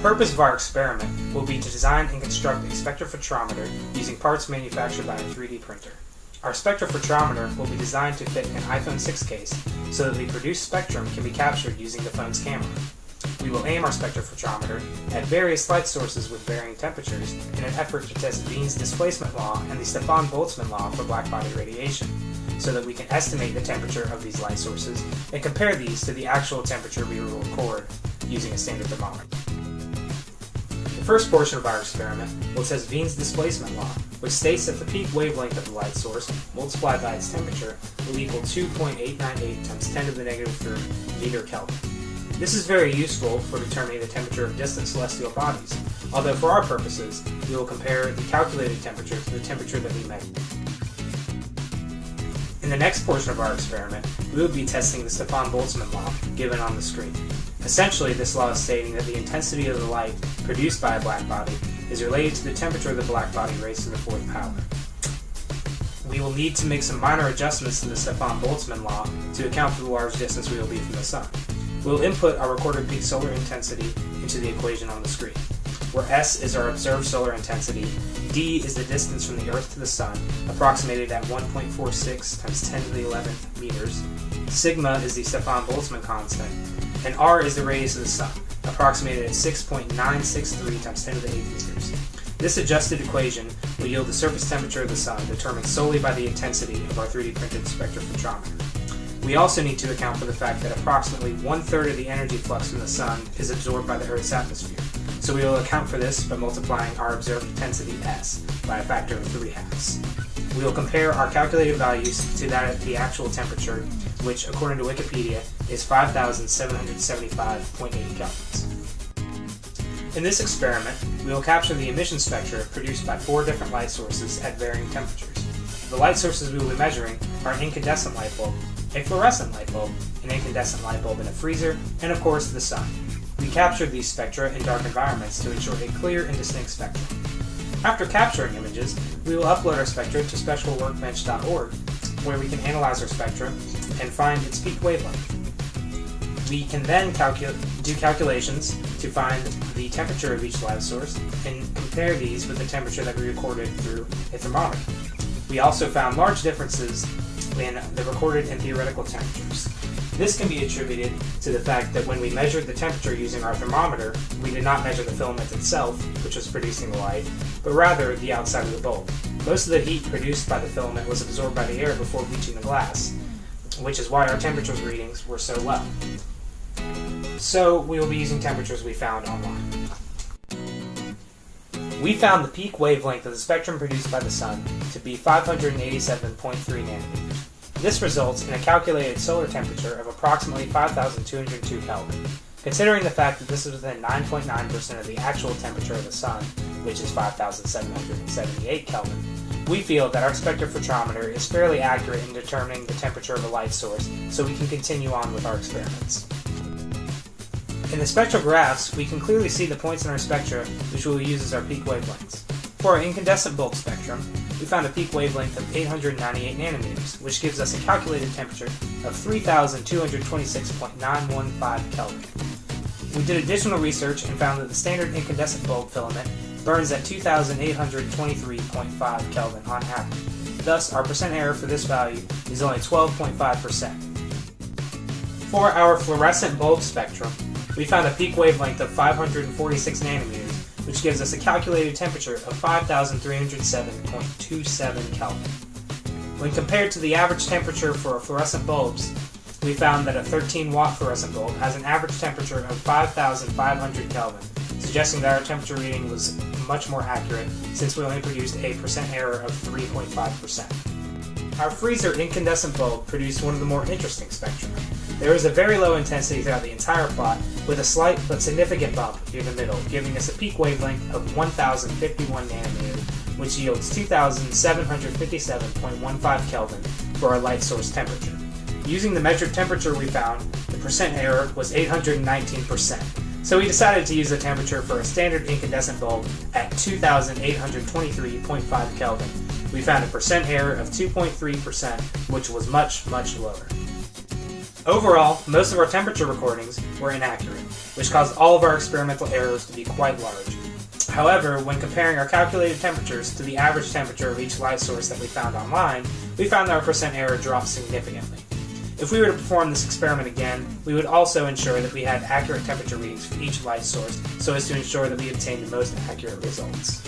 purpose of our experiment will be to design and construct a spectrophotometer using parts manufactured by a 3D printer. Our spectrophotometer will be designed to fit an iPhone 6 case so that the produced spectrum can be captured using the phone's camera. We will aim our spectrophotometer at various light sources with varying temperatures in an effort to test Wein's Displacement Law and the Stefan-Boltzmann Law for blackbody radiation, so that we can estimate the temperature of these light sources and compare these to the actual temperature we will record using a standard thermometer. The first portion of our experiment will test Wein's Displacement Law, which states that the peak wavelength of the light source, multiplied by its temperature, will equal 2.898 times 10 to the negative 3 meter Kelvin. This is very useful for determining the temperature of distant celestial bodies, although for our purposes, we will compare the calculated temperature to the temperature that we measured. In the next portion of our experiment, we will be testing the Stefan-Boltzmann Law given on the screen. Essentially, this law is stating that the intensity of the light produced by a blackbody is related to the temperature of the blackbody raised to the 4th power. We will need to make some minor adjustments to the Stefan-Boltzmann Law to account for the large distance we will be from the Sun. We will input our recorded peak solar intensity into the equation on the screen, where S is our observed solar intensity, D is the distance from the Earth to the Sun, approximated at 1.46 times 10 to the 11th meters, sigma is the Stefan-Boltzmann constant, and R is the radius of the Sun, approximated at 6.963 times 10 to the 8th meters. This adjusted equation will yield the surface temperature of the Sun determined solely by the intensity of our 3D printed spectrophotometer. We also need to account for the fact that approximately 1/3 of the energy flux from the Sun is absorbed by the Earth's atmosphere, so we will account for this by multiplying our observed intensity S by a factor of 3/2. We will compare our calculated values to that of the actual temperature, which according to Wikipedia is 5,775.8 kelvins. In this experiment, we will capture the emission spectra produced by 4 different light sources at varying temperatures. The light sources we will be measuring are an incandescent light bulb, a fluorescent light bulb, an incandescent light bulb in a freezer, and of course the Sun. We captured these spectra in dark environments to ensure a clear and distinct spectrum. After capturing images, we will upload our spectra to specialworkbench.org, where we can analyze our spectra and find its peak wavelength. We can then do calculations to find the temperature of each light source and compare these with the temperature that we recorded through a thermometer. We also found large differences in the recorded and theoretical temperatures. This can be attributed to the fact that when we measured the temperature using our thermometer, we did not measure the filament itself, which was producing the light, but rather the outside of the bulb. Most of the heat produced by the filament was absorbed by the air before reaching the glass, which is why our temperature readings were so low. So we will be using temperatures we found online. We found the peak wavelength of the spectrum produced by the Sun to be 587.3 nanometers. This results in a calculated solar temperature of approximately 5,202 Kelvin. Considering the fact that this is within 9.9% of the actual temperature of the Sun, which is 5,778 Kelvin, we feel that our spectrophotometer is fairly accurate in determining the temperature of a light source, so we can continue on with our experiments. In the spectral graphs, we can clearly see the points in our spectra which we will use as our peak wavelengths. For our incandescent bulb spectrum, we found a peak wavelength of 898 nanometers, which gives us a calculated temperature of 3,226.915 Kelvin. We did additional research and found that the standard incandescent bulb filament burns at 2,823.5 Kelvin on average. Thus, our percent error for this value is only 12.5%. For our fluorescent bulb spectrum, we found a peak wavelength of 546 nanometers, which gives us a calculated temperature of 5,307.27 Kelvin. When compared to the average temperature for fluorescent bulbs, we found that a 13-watt fluorescent bulb has an average temperature of 5,500 Kelvin, suggesting that our temperature reading was much more accurate since we only produced a percent error of 3.5%. Our freezer incandescent bulb produced one of the more interesting spectra. There is a very low intensity throughout the entire plot, with a slight but significant bump near the middle, giving us a peak wavelength of 1,051 nanometers, which yields 2,757.15 Kelvin for our light source temperature. Using the measured temperature we found, the percent error was 819%. So we decided to use the temperature for a standard incandescent bulb at 2,823.5 Kelvin. We found a percent error of 2.3%, which was much, much lower. Overall, most of our temperature recordings were inaccurate, which caused all of our experimental errors to be quite large. However, when comparing our calculated temperatures to the average temperature of each light source that we found online, we found that our percent error dropped significantly. If we were to perform this experiment again, we would also ensure that we had accurate temperature readings for each light source so as to ensure that we obtained the most accurate results.